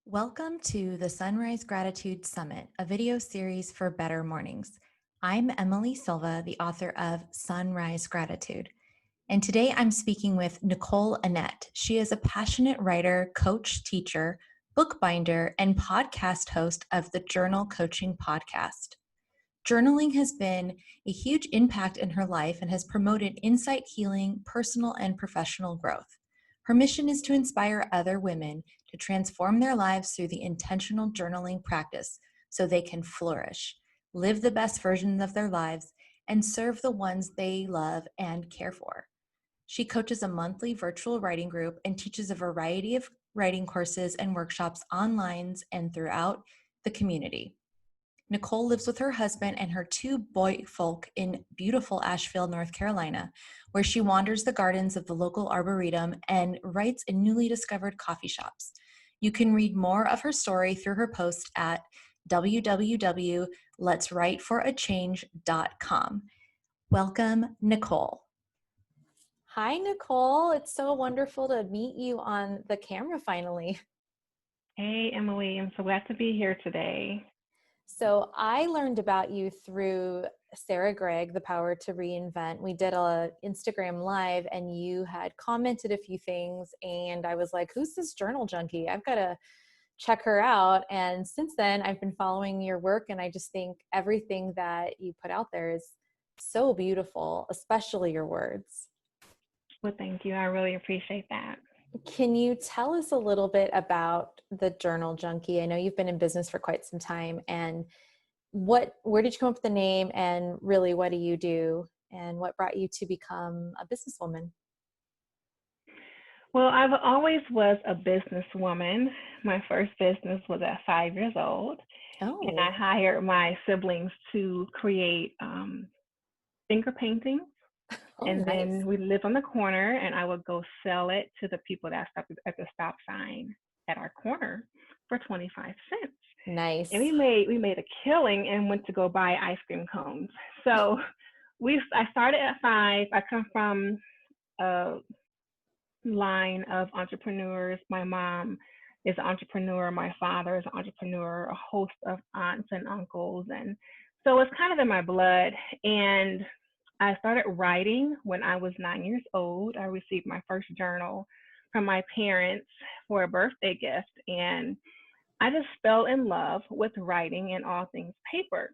Welcome to the Sunrise Gratitude Summit, a video series for better mornings. I'm Emily Silva, the author of Sunrise Gratitude. And today I'm speaking with Nicole Annette. She is a passionate writer, coach, teacher, bookbinder, and podcast host of the Journal Coaching Podcast. Journaling has been a huge impact in her life and has promoted insight healing, personal and professional growth. Her mission is to inspire other women to transform their lives through the intentional journaling practice so they can flourish, live the best versions of their lives, and serve the ones they love and care for. She coaches a monthly virtual writing group and teaches a variety of writing courses and workshops online and throughout the community. Nicole lives with her husband and her two boy folk in beautiful Asheville, North Carolina, where she wanders the gardens of the local arboretum and writes in newly discovered coffee shops. You can read more of her story through her post at www.letswriteforachange.com. Welcome, Nicole. Hi, Nicole. It's so wonderful to meet you on the camera finally. Hey, Emily. I'm so glad to be here today. So I learned about you through Sarah Gregg, The Power to Reinvent. We did a Instagram live and you had commented a few things and I was like, who's this journal junkie? I've got to check her out. And since then I've been following your work and I just think everything that you put out there is so beautiful, especially your words. Well, thank you. I really appreciate that. Can you tell us a little bit about the Journal Junky? I know you've been in business for quite some time, and where did you come up with the name, and really what do you do, and what brought you to become a businesswoman? Well, I've always was a businesswoman. My first business was at 5 years old, and I Oh, hired my siblings to create finger paintings. oh, And nice, then we lived on the corner, and I would go sell it to the people that stopped at the stop sign at our corner for 25 cents. And nice. we made a killing and went to go buy ice cream cones. So I started at 5. I come from a line of entrepreneurs. My mom is an entrepreneur. My father is an entrepreneur, a host of aunts and uncles. And so it's kind of in my blood. And I started writing when I was 9 years old. I received my first journal from my parents for a birthday gift. And I just fell in love with writing and all things paper.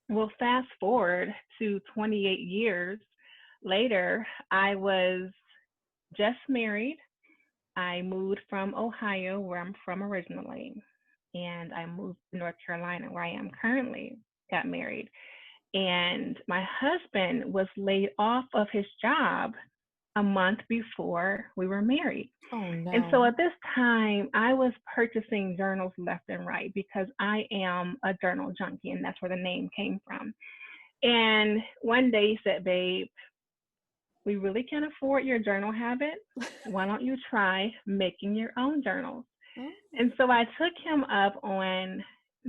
Well, fast forward to 28 years later, I was just married. I moved from Ohio, where I'm from originally, and I moved to North Carolina, where I am currently, got married. And my husband was laid off of his job a month before we were married. Oh And so no. at this time, I was purchasing journals left and right because I am a journal junkie, and that's where the name came from. And one day he said, babe, we really can't afford your journal habit. Why don't you try making your own journals? Oh, And so I took him up on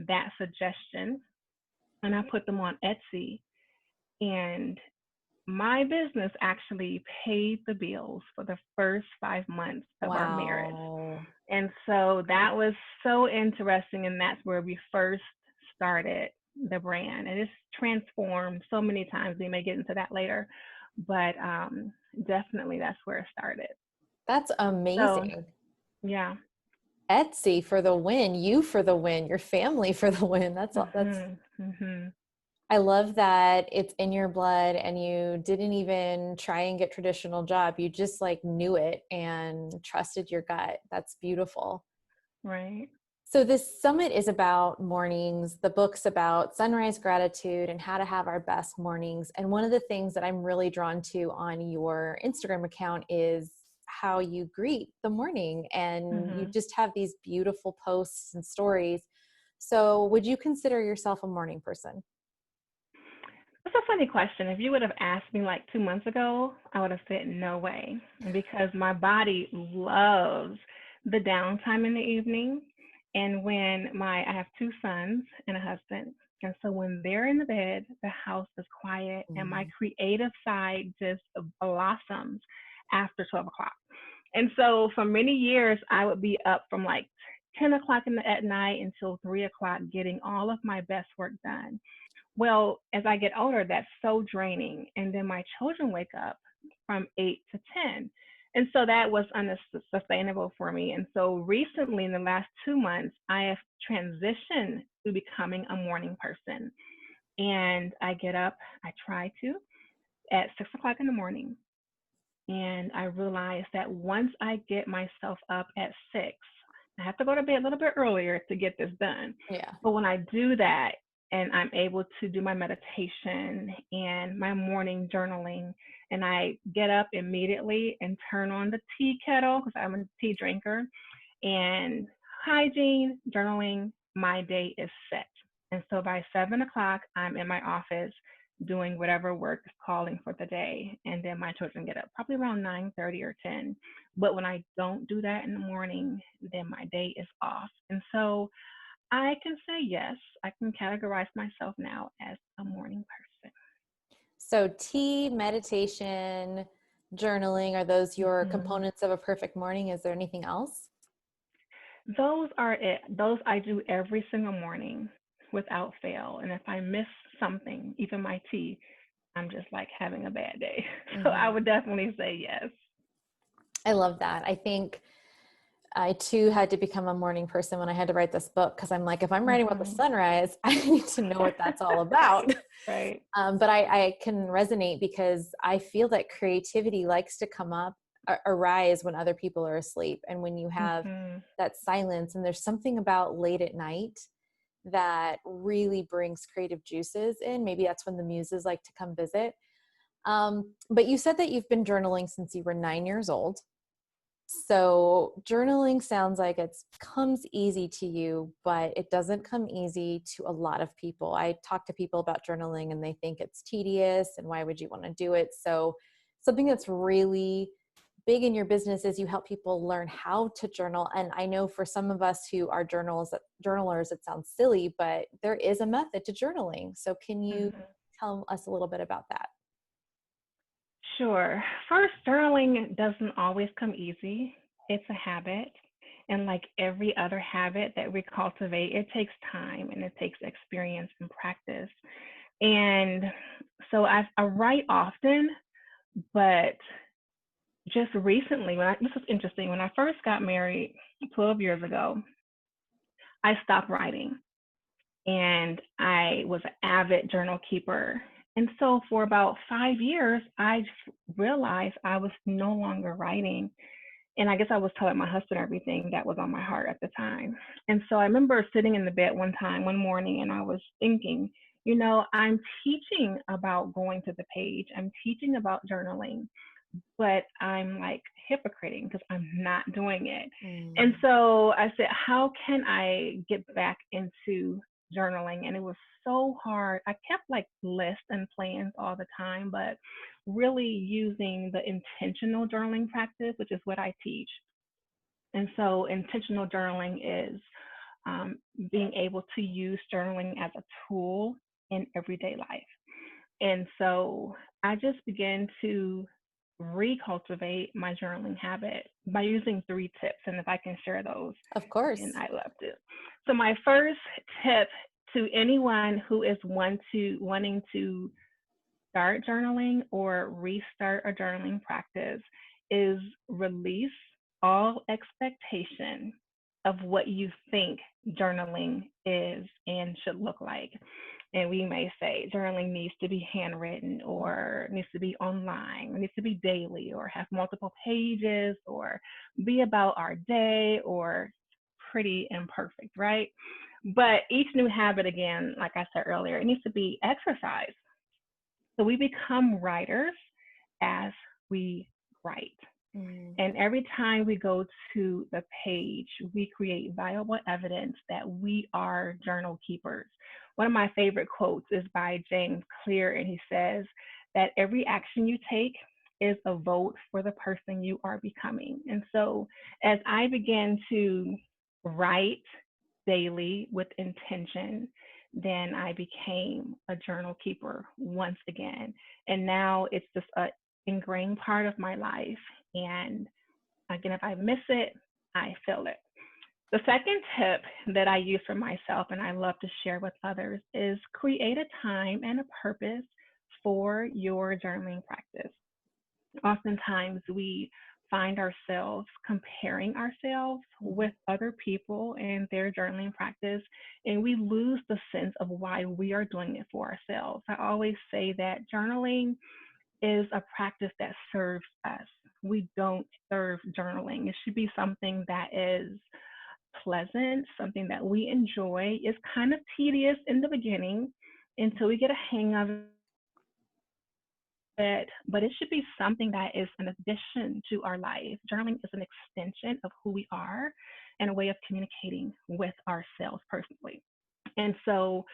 that suggestion and I put them on Etsy. And my business actually paid the bills for the first 5 months of our marriage. wow. And so that was so interesting. And that's where we first started the brand. And it's transformed so many times. We may get into that later, but definitely that's where it started. That's So, amazing. yeah. Etsy for the win, you for the win, your family for the win. That's Hmm. Hmm. I love that it's in your blood and you didn't even try and get traditional job. You just like knew it and trusted your gut. That's beautiful. Right. So this summit is about mornings. The book's about sunrise gratitude and how to have our best mornings. And one of the things that I'm really drawn to on your Instagram account is how you greet the morning, and you Hmm. just have these beautiful posts and stories. So would you consider yourself a morning person? That's a funny question. If you would have asked me like 2 months ago, I would have said no way because my body loves the downtime in the evening. And I have two sons and a husband. And so when they're in the bed, the house is quiet and my Mm. creative side just blossoms after 12 o'clock. And so for many years, I would be up from like 10 o'clock at night until 3 o'clock getting all of my best work done. Well, as I get older, that's so draining. And then my children wake up from 8 to 10. And so that was unsustainable for me. And so recently, in the last 2 months, I have transitioned to becoming a morning person. And I get up, I try to, at 6 o'clock in the morning. And I realize that once I get myself up at 6, I have to go to bed a little bit earlier to get this done. Yeah. But when I do that and I'm able to do my meditation and my morning journaling, and I get up immediately and turn on the tea kettle because I'm a tea drinker, and hygiene, journaling, my day is set. And so by 7 o'clock, I'm in my office doing whatever work is calling for the day. And then my children get up probably around 9:30 or 10. But when I don't do that in the morning, then my day is off. And so I can say yes, I can categorize myself now as a morning person. So tea, meditation, journaling, are those your Mm-hmm. components of a perfect morning? Is there anything else? Those are it. Those I do every single morning without fail. And if I miss something, even my tea, I'm just like having a bad day. So I would definitely say yes. I love that. I think I too had to become a morning person when I had to write this book, because I'm like, if I'm writing about the sunrise, I need to know what that's all about. Right. But I can resonate because I feel that creativity likes to come up, arise when other people are asleep. And when you have that silence, and there's something about late at night that really brings creative juices in. Maybe that's when the muses like to come visit. But you said that you've been journaling since you were 9 years old. So journaling sounds like it comes easy to you, but it doesn't come easy to a lot of people. I talk to people about journaling and they think it's tedious and why would you want to do it? So something that's really big in your business is you help people learn how to journal. And I know for some of us who are journalers, it sounds silly, but there is a method to journaling. So can you tell us a little bit about that? Sure. First, journaling doesn't always come easy. It's a habit. And like every other habit that we cultivate, it takes time and it takes experience and practice. And so I write often, but just recently, this is interesting, when I first got married 12 years ago, I stopped writing. And I was an avid journal keeper. And so for about 5 years, I realized I was no longer writing. And I guess I was telling my husband everything that was on my heart at the time. And so I remember sitting in the bed one morning, and I was thinking, I'm teaching about going to the page. I'm teaching about journaling, but I'm like hypocriting because I'm not doing it. And so I said, how can I get back into journaling? And it was so hard. I kept like lists and plans all the time, but really using the intentional journaling practice, which is what I teach. And so intentional journaling is being able to use journaling as a tool in everyday life. And so I just began to recultivate my journaling habit by using 3 tips. And if I can share those, of course, and I love to. So my first tip to anyone who is wanting to start journaling or restart a journaling practice is release all expectation of what you think journaling is and should look like. And we may say journaling needs to be handwritten, or needs to be online, or needs to be daily, or have multiple pages, or be about our day, or pretty imperfect, right? But each new habit, again, like I said earlier, it needs to be exercise. So we become writers as we write. And every time we go to the page, we create valuable evidence that we are journal keepers. One of my favorite quotes is by James Clear, and he says that every action you take is a vote for the person you are becoming. And so as I began to write daily with intention, then I became a journal keeper once again. And now it's just an ingrained part of my life. And again, if I miss it, I feel it. The second tip that I use for myself and I love to share with others is create a time and a purpose for your journaling practice. Oftentimes we find ourselves comparing ourselves with other people and their journaling practice, and we lose the sense of why we are doing it for ourselves. I always say that journaling is a practice that serves us. We don't serve journaling. It should be something that is pleasant, something that we enjoy. It's kind of tedious in the beginning until we get a hang of it, but it should be something that is an addition to our life. Journaling is an extension of who we are and a way of communicating with ourselves personally. And so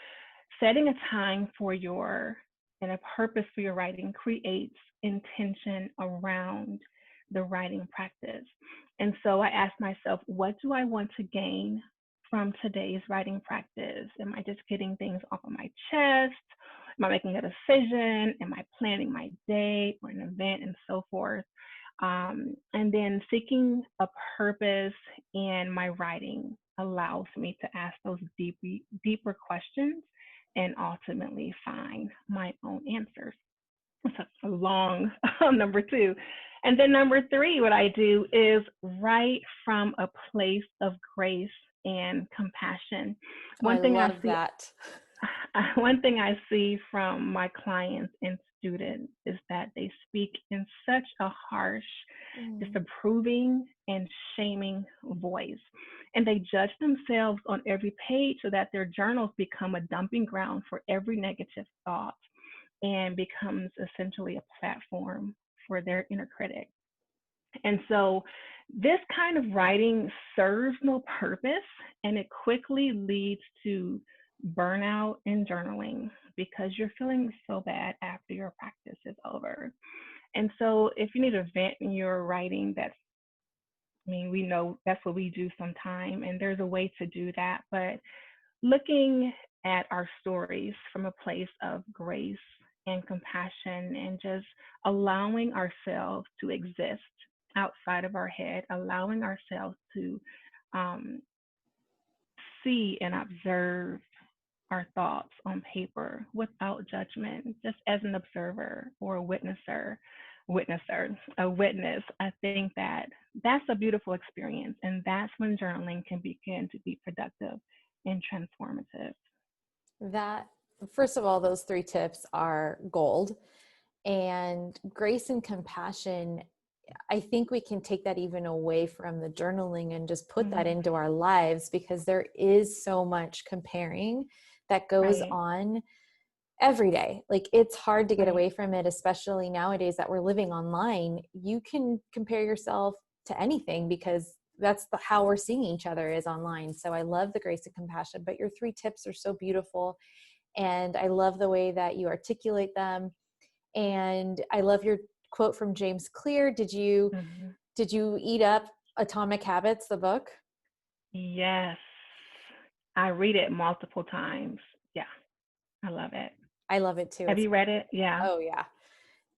setting a time for your and a purpose for your writing creates intention around the writing practice. And so I asked myself, what do I want to gain from today's writing practice? Am I just getting things off of my chest? Am I making a decision? Am I planning my day or an event and so forth? And then seeking a purpose in my writing allows me to ask those deeper questions and ultimately find my own answers. That's a long number two. And then number three, what I do is write from a place of grace and compassion. Oh, I One thing I love see that. one thing I see from my clients and students is that they speak in such a harsh, disapproving, and shaming voice. And they judge themselves on every page so that their journals become a dumping ground for every negative thought and becomes essentially a platform for their inner critic. And so this kind of writing serves no purpose and it quickly leads to burnout in journaling because you're feeling so bad after your practice is over. And so if you need to vent in your writing, we know that's what we do sometime, and there's a way to do that. But looking at our stories from a place of grace and compassion and just allowing ourselves to exist outside of our head, allowing ourselves to um, see and observe our thoughts on paper without judgment, just as an observer or a witness. I think that that's a beautiful experience, and that's when journaling can begin to be productive and transformative. That, first of all, those three tips are gold. And grace and compassion, I think we can take that even away from the journaling and just put that into our lives, because there is so much comparing that goes Right. on every day. Like, it's hard to get Right. away from it, especially nowadays that we're living online. You can compare yourself to anything because that's how we're seeing each other is online. So I love the grace and compassion, but your three tips are so beautiful. And I love the way that you articulate them. And I love your quote from James Clear. Did you eat up Atomic Habits, the book? Yes. I read it multiple times. Yeah. I love it. I love it too. Have you read it? Yeah. Oh yeah.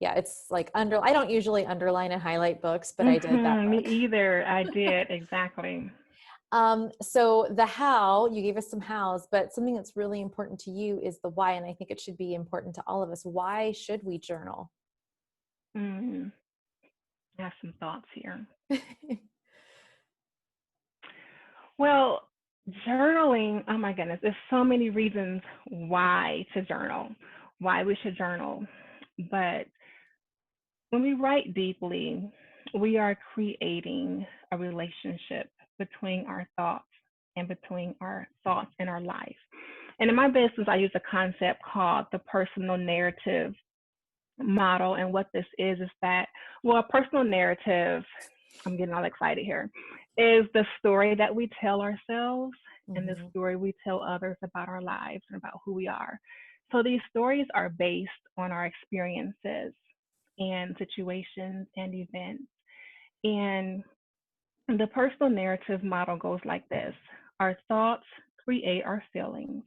Yeah. It's like I don't usually underline and highlight books, but I did that Me book. either. I did. Exactly. So the how, you gave us some hows, but something that's really important to you is the why. And I think it should be important to all of us. Why should we journal? I have some thoughts here. Well, journaling, oh my goodness, there's so many reasons why to journal, why we should journal. But when we write deeply, we are creating a relationship between our thoughts and between our thoughts and our life. And in my business, I use a concept called the personal narrative model. And what this is that, well, a personal narrative, I'm getting all excited here, is the story that we tell ourselves and the story we tell others about our lives and about who we are. So these stories are based on our experiences and situations and events. And the personal narrative model goes like this: our thoughts create our feelings,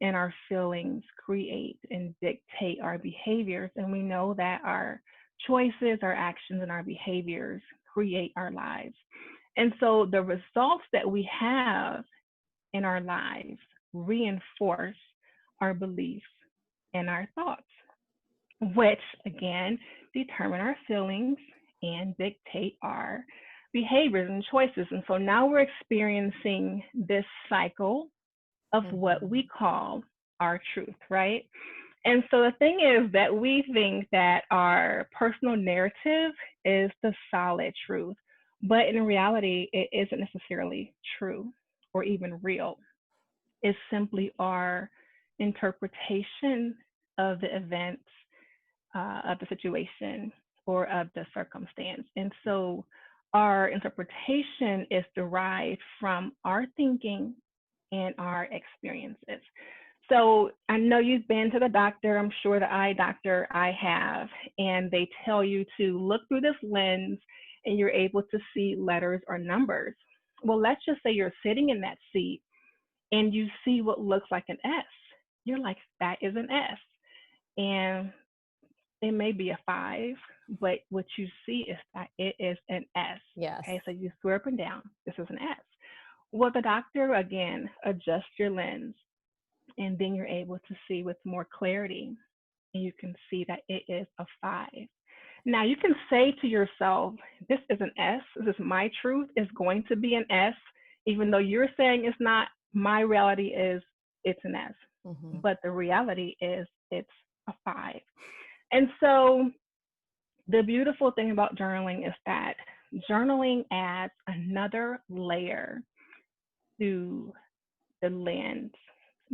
and our feelings create and dictate our behaviors. And we know that our choices, our actions, and our behaviors create our lives. And so the results that we have in our lives reinforce our beliefs and our thoughts, which again determine our feelings and dictate our behaviors and choices. And so now we're experiencing this cycle of what we call our truth, right? And so the thing is that we think that our personal narrative is the solid truth, but in reality, it isn't necessarily true or even real. It's simply our interpretation of the events, of the situation, or of the circumstance. And so our interpretation is derived from our thinking and our experiences. So I know you've been to the doctor, I'm sure the eye doctor I have, and they tell you to look through this lens and you're able to see letters or numbers. Well, let's just say you're sitting in that seat and you see what looks like an S. You're like, that is an S. And it may be a 5, but what you see is that it is an S. Yes. Okay, so you swear up and down, this is an S. Well, the doctor, again, adjusts your lens, and then you're able to see with more clarity, and you can see that it is a 5. Now, you can say to yourself, this is an S, this is my truth, it's going to be an S, even though you're saying it's not. My reality is it's an S, but the reality is it's a 5. And so the beautiful thing about journaling is that journaling adds another layer to the lens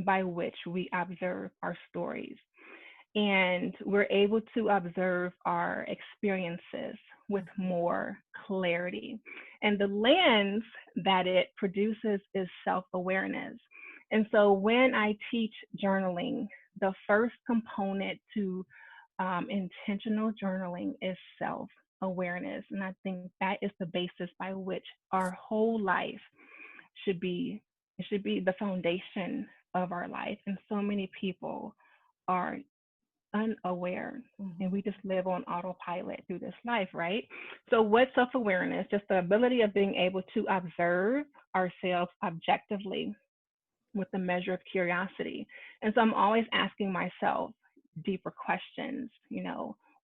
by which we observe our stories. And we're able to observe our experiences with more clarity. And the lens that it produces is self-awareness. And so when I teach journaling, the first component to intentional journaling is self-awareness. And I think that is the basis by which our whole life should be. It should be the foundation of our life. And so many people are unaware, and we just live on autopilot through this life, right? So what's self-awareness? Just the ability of being able to observe ourselves objectively with a measure of curiosity. And so I'm always asking myself deeper questions,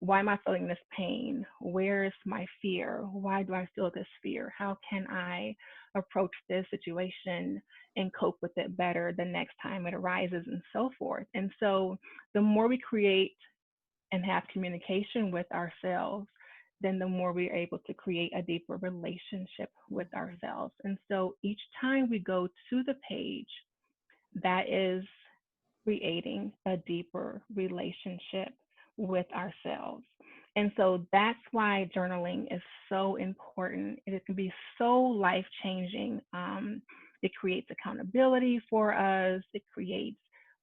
why am I feeling this pain? Where is my fear? Why do I feel this fear? How can I approach this situation and cope with it better the next time it arises, and so forth. And so the more we create and have communication with ourselves, then the more we're able to create a deeper relationship with ourselves. And so each time we go to the page, that is creating a deeper relationship with ourselves. And so that's why journaling is so important. It can be so life-changing. It creates accountability for us. It creates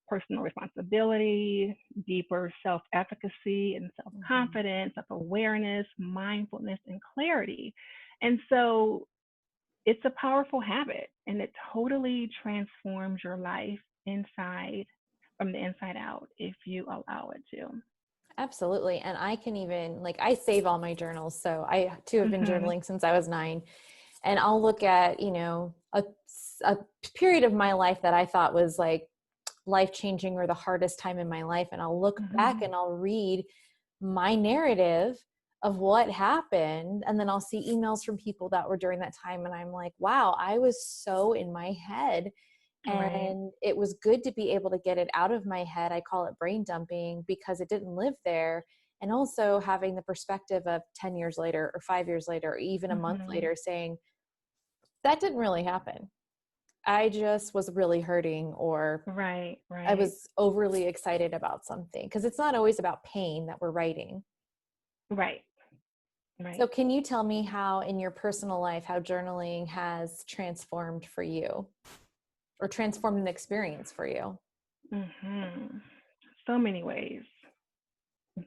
personal responsibility, deeper self-efficacy and self-confidence, self-awareness, mindfulness, and clarity. And so it's a powerful habit, and it totally transforms your life from the inside out if you allow it to. Absolutely. And I can even, I save all my journals. So I too have been journaling since I was 9. And I'll look at, a period of my life that I thought was life-changing or the hardest time in my life. And I'll look back and I'll read my narrative of what happened. And then I'll see emails from people that were during that time. And I'm like, wow, I was so in my head. And it was good to be able to get it out of my head. I call it brain dumping because it didn't live there. And also having the perspective of 10 years later or 5 years later, or even a month later saying, that didn't really happen. I just was really hurting, or I was overly excited about something, because it's not always about pain that we're writing. Right. So can you tell me how in your personal life, how journaling has transformed for you, or transformed an experience for you? So many ways,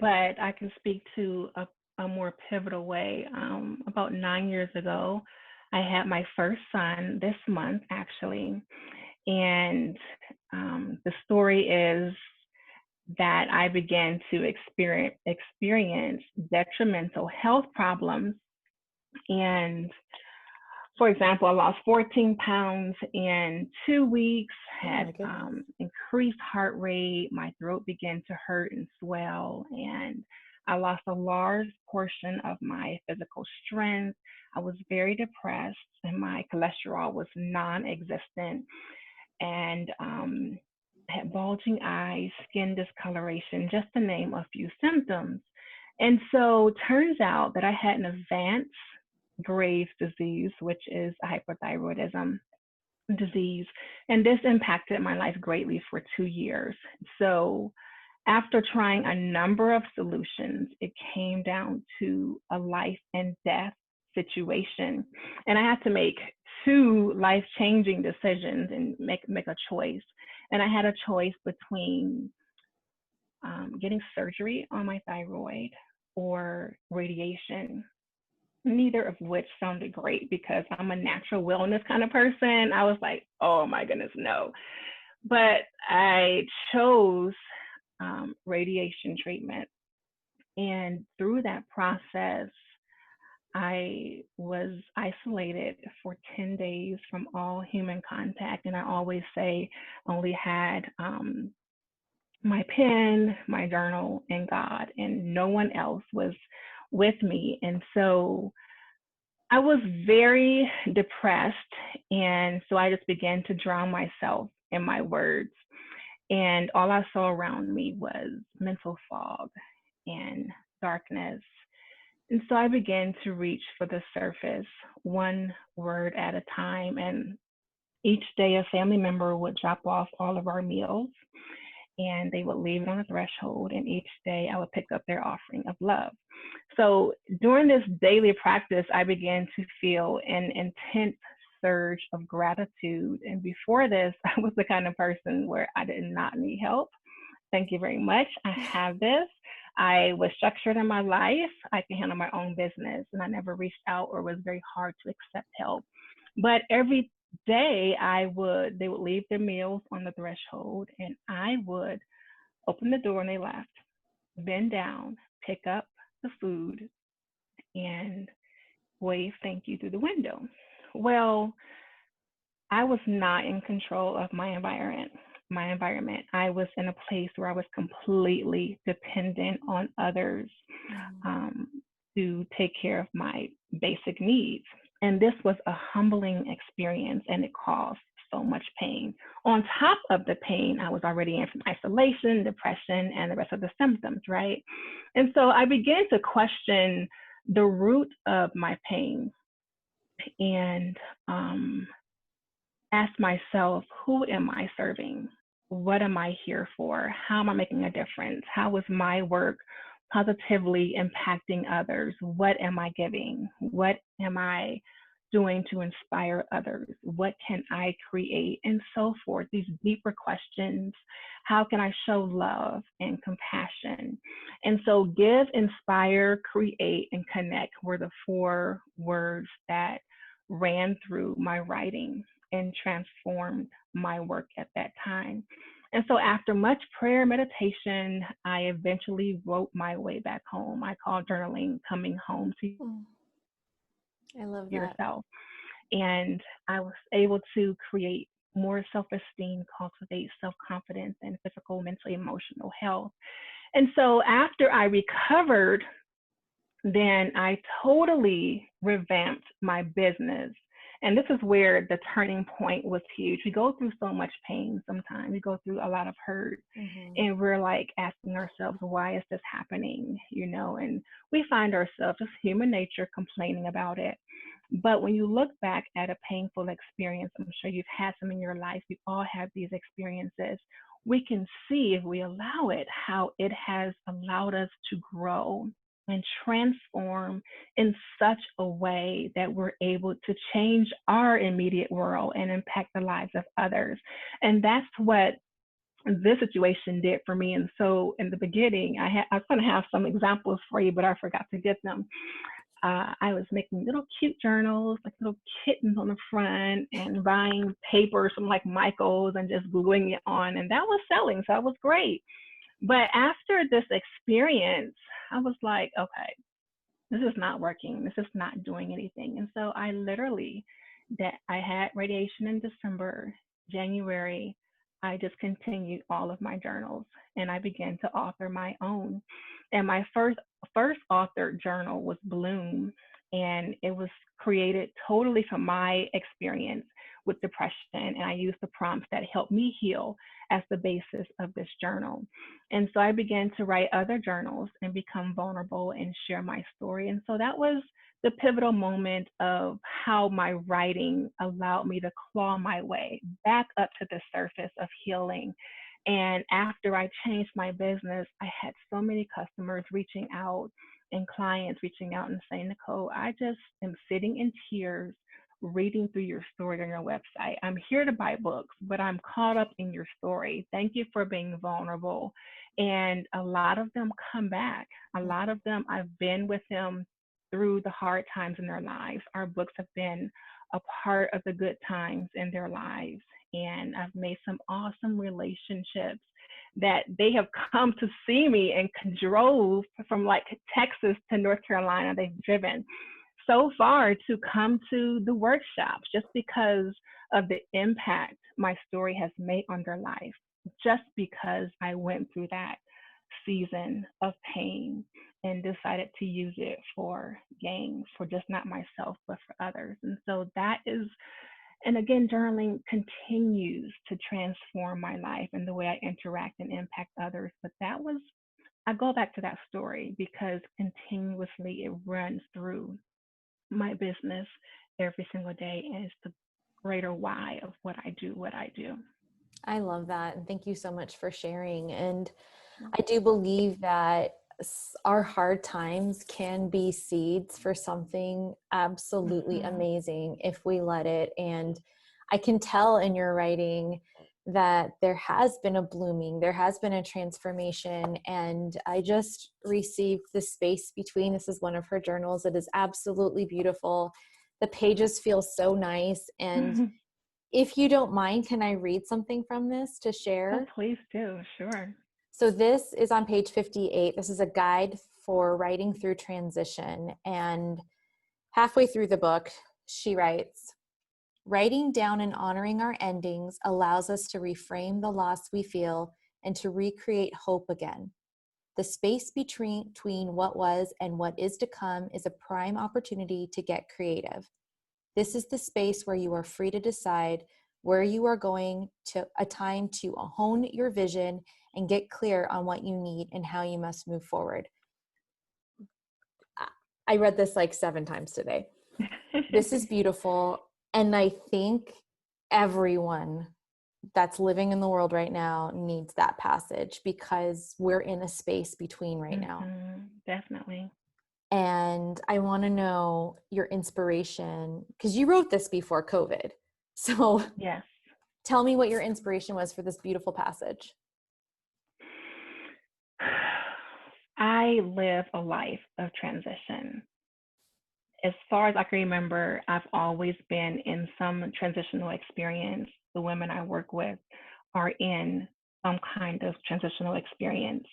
but I can speak to a more pivotal way. About 9 years ago, I had my first son this month, actually. And the story is that I began to experience detrimental health problems. And for example, I lost 14 pounds in 2 weeks, Oh had my goodness. increased heart rate, my throat began to hurt and swell, and I lost a large portion of my physical strength. I was very depressed, and my cholesterol was non existent, and had bulging eyes, skin discoloration, just to name a few symptoms. And so, turns out that I had an advanced Graves' disease, which is a hypothyroidism disease. And this impacted my life greatly for 2 years. So, after trying a number of solutions, it came down to a life and death situation. And I had to make two life changing decisions and make a choice. And I had a choice between getting surgery on my thyroid or radiation, neither of which sounded great because I'm a natural wellness kind of person. I was like, oh my goodness, no. But I chose radiation treatment. And through that process, I was isolated for 10 days from all human contact. And I always say, only had my pen, my journal, and God, and no one else was with me. And so I was very depressed. And so I just began to drown myself in my words. And all I saw around me was mental fog and darkness. And so I began to reach for the surface, one word at a time. And each day, a family member would drop off all of our meals and they would leave it on the threshold. And each day, I would pick up their offering of love. So during this daily practice, I began to feel an intense surge of gratitude. And before this, I was the kind of person where I did not need help. Thank you very much. I have this. I was structured in my life. I can handle my own business, and I never reached out or was very hard to accept help. But every day they would leave their meals on the threshold, and I would open the door and they left, bend down, pick up the food, and wave thank you through the window. Well, I was not in control of my environment. I was in a place where I was completely dependent on others um, to take care of my basic needs. And this was a humbling experience, and it caused so much pain. On top of the pain, I was already in from isolation, depression, and the rest of the symptoms, right? And so I began to question the root of my pain and ask myself, who am I serving? What am I here for? How am I making a difference? How is my work positively impacting others? What am I giving? What am I doing to inspire others? What can I create? And so forth. These deeper questions. How can I show love and compassion? And so give, inspire, create, and connect were the four words that ran through my writing and transformed my work at that time. And so after much prayer, meditation, I eventually wrote my way back home. I call journaling coming home to I love that. yourself. And I was able to create more self-esteem, cultivate self-confidence, and physical, mental, emotional health. And so after I recovered, then I totally revamped my business. And this is where the turning point was huge. We go through so much pain sometimes. We go through a lot of hurt. And we're like asking ourselves, why is this happening? And we find ourselves, just human nature, complaining about it. But when you look back at a painful experience, I'm sure you've had some in your life, we all have these experiences. We can see, if we allow it, how it has allowed us to grow and transform in such a way that we're able to change our immediate world and impact the lives of others. And that's what this situation did for me. And so in the beginning, I was going to have some examples for you, but I forgot to get them. I was making little cute journals, like little kittens on the front, and buying papers from like Nicoles and just gluing it on. And that was selling. So that was great. But after this experience, I was like, okay, this is not working. This is not doing anything. And so I literally that I had radiation in December, January, I just continued all of my journals and I began to author my own. And my first authored journal was Bloom, and it was created totally from my experience with depression. And I used the prompts that helped me heal as the basis of this journal. And so I began to write other journals and become vulnerable and share my story. And so that was the pivotal moment of how my writing allowed me to claw my way back up to the surface of healing. And after I changed my business, I had so many customers reaching out and clients reaching out and saying, Nicole, I just am sitting in tears reading through your story on your website. I'm here to buy books, but I'm caught up in your story. Thank you for being vulnerable. And a lot of them come back. A lot of them, I've been with them through the hard times in their lives. Our books have been a part of the good times in their lives. And I've made some awesome relationships that they have come to see me and drove from like Texas to North Carolina. They've driven so far to come to the workshops just because of the impact my story has made on their life, just because I went through that season of pain and decided to use it for gain, for just not myself, but for others. And so that is, and again, journaling continues to transform my life and the way I interact and impact others. But that was, I go back to that story because continuously it runs through my business every single day, and it's the greater why of what I do. I love that. And thank you so much for sharing. And I do believe that our hard times can be seeds for something absolutely amazing if we let it. And I can tell in your writing that there has been a blooming, there has been a transformation. And I just received the space between. This is one of her journals. It is absolutely beautiful. The pages feel so nice. And if you don't mind, can I read something from this to share? Oh, please do. Sure. So this is on page 58. This is a guide for writing through transition. And halfway through the book, she writes, writing down and honoring our endings allows us to reframe the loss we feel and to recreate hope again. The space between what was and what is to come is a prime opportunity to get creative. This is the space where you are free to decide where you are going, to a time to hone your vision and get clear on what you need and how you must move forward. I read this like 7 times today. This is beautiful. And I think everyone that's living in the world right now needs that passage because we're in a space between right now. Definitely. And I want to know your inspiration because you wrote this before COVID. So yes, tell me what your inspiration was for this beautiful passage. I live a life of transition. As far as I can remember, I've always been in some transitional experience. The women I work with are in some kind of transitional experience.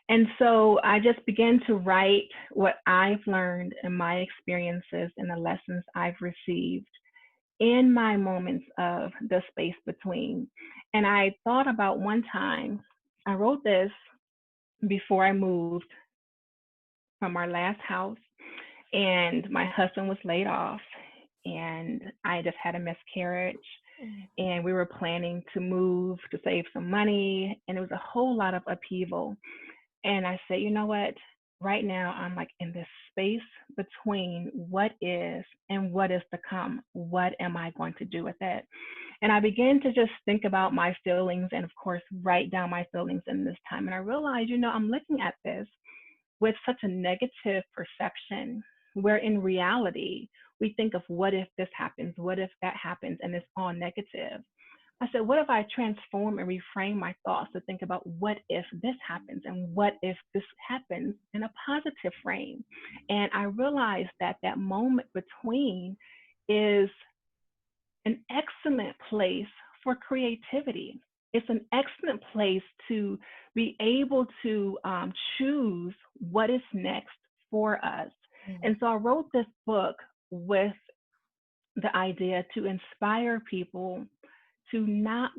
And so I just began to write what I've learned in my experiences and the lessons I've received in my moments of the space between. And I thought about one time, I wrote this before I moved from our last house, and my husband was laid off, and I just had a miscarriage, and we were planning to move to save some money, and it was a whole lot of upheaval. And I said, you know what? Right now, I'm like in this space between what is and what is to come. What am I going to do with it? And I began to just think about my feelings and, of course, write down my feelings in this time. And I realized, you know, I'm looking at this with such a negative perception, where in reality, we think of what if this happens, what if that happens, and it's all negative. I said, what if I transform and reframe my thoughts to think about what if this happens and what if this happens in a positive frame? And I realized that that moment between is an excellent place for creativity. It's an excellent place to be able to choose what is next for us. And so I wrote this book with the idea to inspire people to not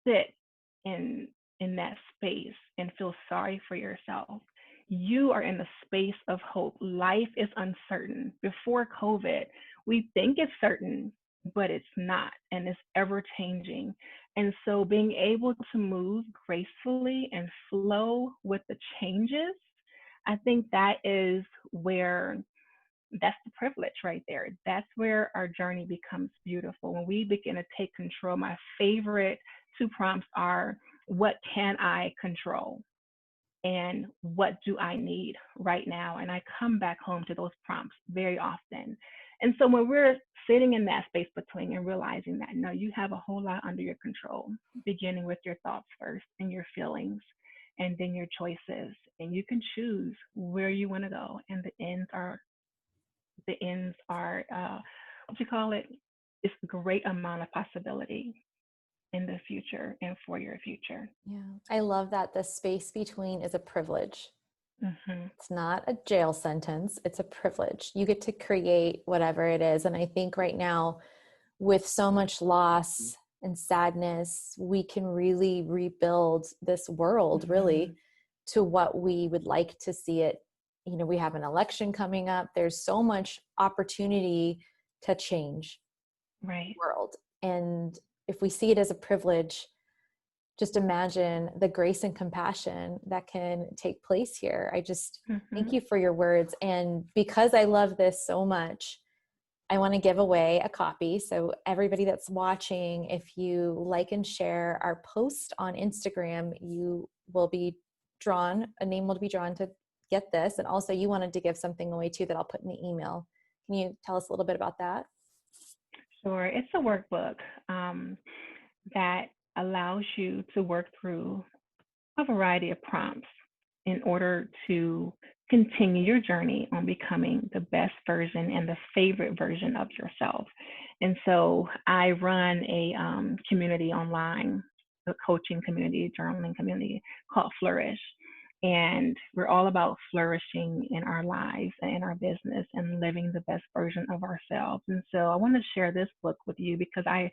sit in that space and feel sorry for yourself. You are in a space of hope. Life is uncertain. Before COVID, we think it's certain, but it's not, and it's ever changing. And so being able to move gracefully and flow with the changes, I think that is where that's the privilege right there. That's where our journey becomes beautiful. When we begin to take control, my favorite two prompts are, what can I control? And what do I need right now? And I come back home to those prompts very often. And so when we're sitting in that space between and realizing that, no, you have a whole lot under your control, beginning with your thoughts first and your feelings and then your choices. And you can choose where you want to go. And the ends are what you call it, it's a great amount of possibility in the future and for your future. Yeah. I love that the space between is a privilege. Mm-hmm. It's not a jail sentence. It's a privilege. You get to create whatever it is. And I think right now, with so much loss and sadness, we can really rebuild this world really to what we would like to see it. You know, we have an election coming up. There's so much opportunity to change Right. the world. And if we see it as a privilege, just imagine the grace and compassion that can take place here. I just thank you for your words. And because I love this so much, I want to give away a copy. So everybody that's watching, if you like and share our post on Instagram, you will be drawn, a name will be drawn to get this. And also you wanted to give something away too that I'll put in the email. Can you tell us a little bit about that? Sure. It's a workbook that allows you to work through a variety of prompts in order to continue your journey on becoming the best version and the favorite version of yourself. And so I run a community online, a coaching community, journaling community called Flourish. And we're all about flourishing in our lives and in our business and living the best version of ourselves. And so I want to share this book with you because I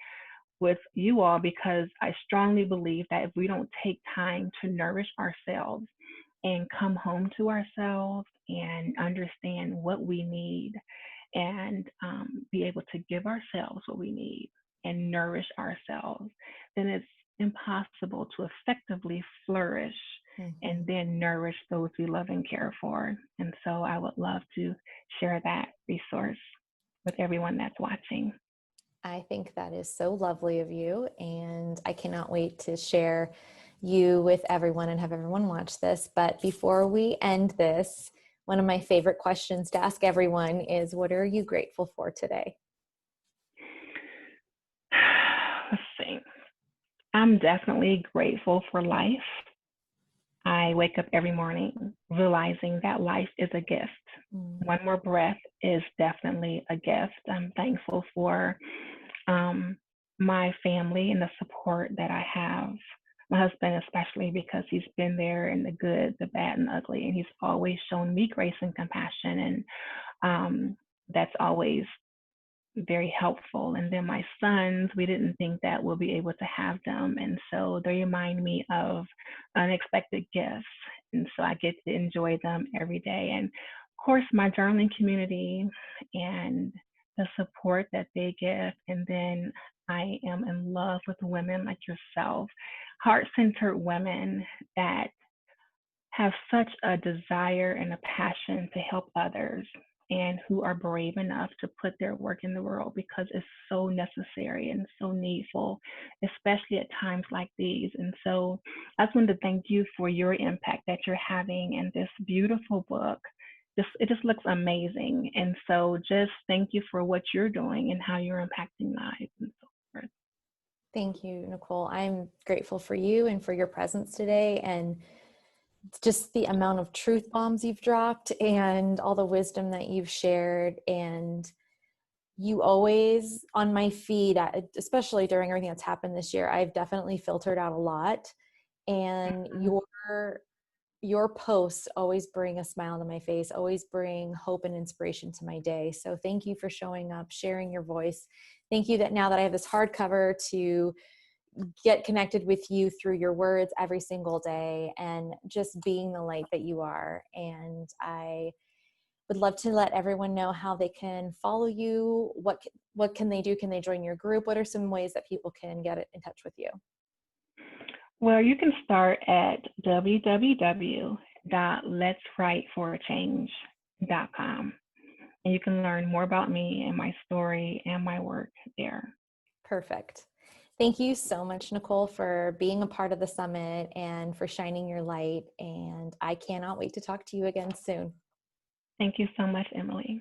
strongly believe that if we don't take time to nourish ourselves and come home to ourselves and understand what we need and be able to give ourselves what we need and nourish ourselves, then it's impossible to effectively flourish and then nourish those we love and care for. And so I would love to share that resource with everyone that's watching. I think that is so lovely of you. And I cannot wait to share you with everyone and have everyone watch this. But before we end this, one of my favorite questions to ask everyone is, what are you grateful for today? Let's see. I'm definitely grateful for life. I wake up every morning realizing that life is a gift. One more breath is definitely a gift. I'm thankful for my family and the support that I have. My husband especially, because he's been there in the good, the bad, and ugly, and he's always shown me grace and compassion, and that's always very helpful. And then my sons, we didn't think that we'll be able to have them, and so they remind me of unexpected gifts, and so I get to enjoy them every day. And of course my journaling community and the support that they give. And then I am in love with women like yourself, heart-centered women that have such a desire and a passion to help others, and who are brave enough to put their work in the world because it's so necessary and so needful, especially at times like these. And so I just wanted to thank you for your impact that you're having in this beautiful book. It just looks amazing. And so just thank you for what you're doing and how you're impacting lives and so forth. Thank you, Nicole. I'm grateful for you and for your presence today, and just the amount of truth bombs you've dropped and all the wisdom that you've shared. And you always, on my feed, especially during everything that's happened this year, I've definitely filtered out a lot. And your your posts always bring a smile to my face, always bring hope and inspiration to my day. So thank you for showing up, sharing your voice. Thank you that now that I have this hardcover to get connected with you through your words every single day and just being the light that you are. And I would love to let everyone know how they can follow you. What can they do? Can they join your group? What are some ways that people can get in touch with you? Well, you can start at www.letswriteforachange.com, and you can learn more about me and my story and my work there. Perfect. Thank you so much, Nicole, for being a part of the summit and for shining your light. And I cannot wait to talk to you again soon. Thank you so much, Emily.